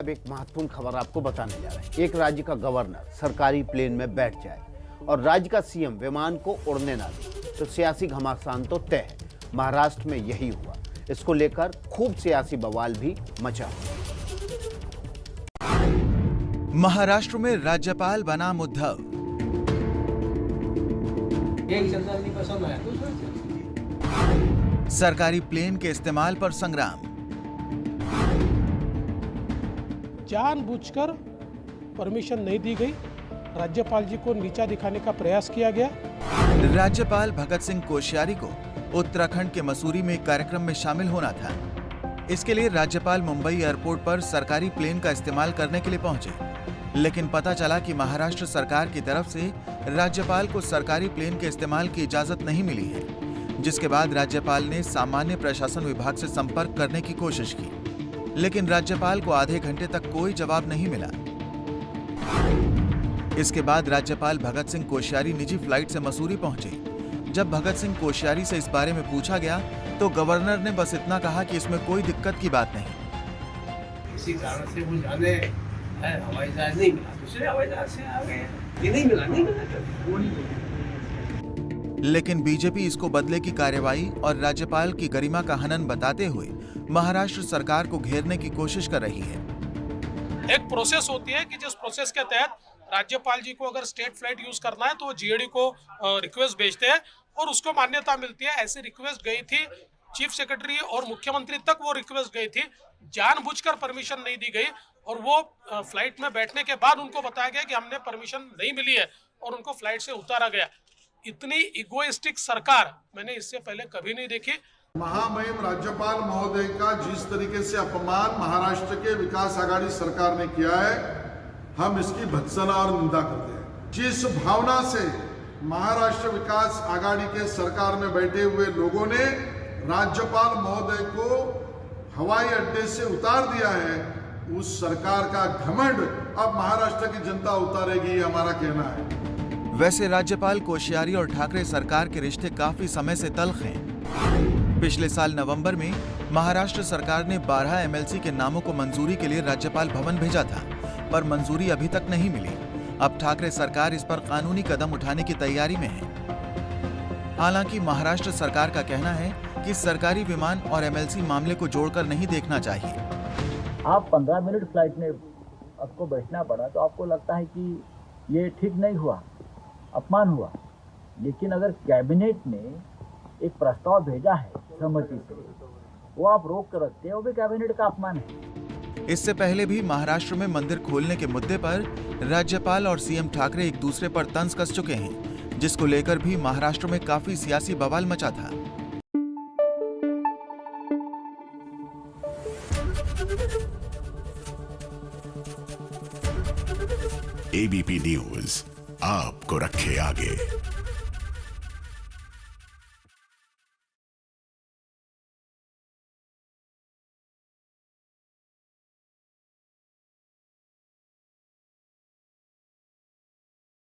अब एक महत्वपूर्ण खबर आपको बताने जा रहे हैं। एक राज्य का गवर्नर सरकारी प्लेन में बैठ जाए और राज्य का सीएम विमान को उड़ने ना दे तो सियासी घमासान तो तय है। महाराष्ट्र में यही हुआ। इसको लेकर खूब सियासी बवाल भी मचा। महाराष्ट्र में राज्यपाल बनाम उद्धव। सरकारी प्लेन के इस्तेमाल पर संग्राम। जानबूझकर परमिशन नहीं दी गई, राज्यपाल जी को नीचा दिखाने का प्रयास किया गया। राज्यपाल भगत सिंह कोश्यारी को उत्तराखंड के मसूरी में एक कार्यक्रम में शामिल होना था। इसके लिए राज्यपाल मुंबई एयरपोर्ट पर सरकारी प्लेन का इस्तेमाल करने के लिए पहुंचे, लेकिन पता चला कि महाराष्ट्र सरकार की तरफ से राज्यपाल को सरकारी प्लेन के इस्तेमाल की इजाजत नहीं मिली है, जिसके बाद राज्यपाल ने सामान्य प्रशासन विभाग से संपर्क करने की कोशिश की, लेकिन राज्यपाल को आधे घंटे तक कोई जवाब नहीं मिला। इसके बाद राज्यपाल भगत सिंह कोश्यारी निजी फ्लाइट से मसूरी पहुंचे। जब भगत सिंह कोश्यारी से इस बारे में पूछा गया तो गवर्नर ने बस इतना कहा कि इसमें कोई दिक्कत की बात नहीं। इसी कारण से वो जाने हवाई जहाज नहीं मिला, दूसरे हवाई जहाज से आ गए। ये नहीं मिला लेकिन बीजेपी इसको बदले की कार्रवाई और राज्यपाल की गरिमा का हनन बताते हुए महाराष्ट्र सरकार को घेरने की कोशिश कर रही है। एक प्रोसेस होती है कि जिस प्रोसेस के तहत राज्यपाल जी को अगर स्टेट फ्लाइट यूज करना है तो वो जीएडी को रिक्वेस्ट भेजते हैं और उसको मान्यता मिलती है। ऐसी रिक्वेस्ट गई थी चीफ सेक्रेटरी और मुख्यमंत्री तक, वो रिक्वेस्ट गई थी। जानबूझकर परमिशन नहीं दी गई और वो फ्लाइट में बैठने के बाद उनको बताया गया कि हमने परमिशन नहीं मिली है और उनको फ्लाइट से उतारा गया। इतनी इगोइस्टिक सरकार मैंने इससे पहले कभी नहीं देखी। महामहिम राज्यपाल महोदय का जिस तरीके से अपमान महाराष्ट्र के विकास आघाड़ी सरकार ने किया है, हम इसकी भत्सना और निंदा करते हैं। जिस भावना से महाराष्ट्र विकास आघाड़ी के सरकार में बैठे हुए लोगों ने राज्यपाल महोदय को हवाई अड्डे से उतार दिया है, उस सरकार का घमंड अब महाराष्ट्र की जनता उतारेगी, ये हमारा कहना है। वैसे राज्यपाल कोश्यारी और ठाकरे सरकार के रिश्ते काफी समय से तल्ख हैं। पिछले साल नवंबर में महाराष्ट्र सरकार ने 12 एमएलसी के नामों को मंजूरी के लिए राज्यपाल भवन भेजा था, पर मंजूरी अभी तक नहीं मिली। अब ठाकरे सरकार इस पर कानूनी कदम उठाने की तैयारी में है। हालांकि महाराष्ट्र सरकार का कहना है कि सरकारी विमान और एमएलसी मामले को जोड़कर नहीं देखना चाहिए। आप 15 मिनट फ्लाइट में आपको बैठना पड़ा तो आपको लगता है कि ये ठीक नहीं हुआ, अपमान हुआ। लेकिन अगर कैबिनेट ने एक प्रस्ताव भेजा है सहमति से, वो आप रोक कर रखते हैं, वो भी कैबिनेट का अपमान है। इससे पहले भी महाराष्ट्र में मंदिर खोलने के मुद्दे पर राज्यपाल और सीएम ठाकरे एक दूसरे पर तंज कस चुके हैं, जिसको लेकर भी महाराष्ट्र में काफी सियासी बवाल मचा था। एबीपी न्यूज आपको रखे आगे।